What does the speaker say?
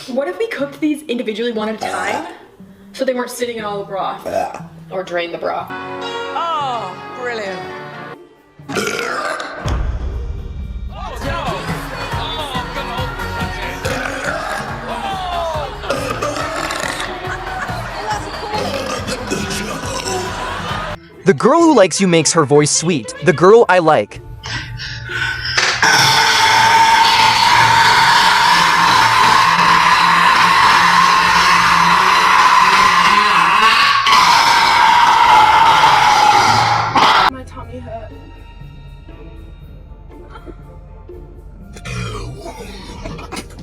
What if we cooked these individually one at a time? So they weren't sitting in all the broth. Or drain the broth. Oh, brilliant. The girl who likes you makes her voice sweet. The girl I like.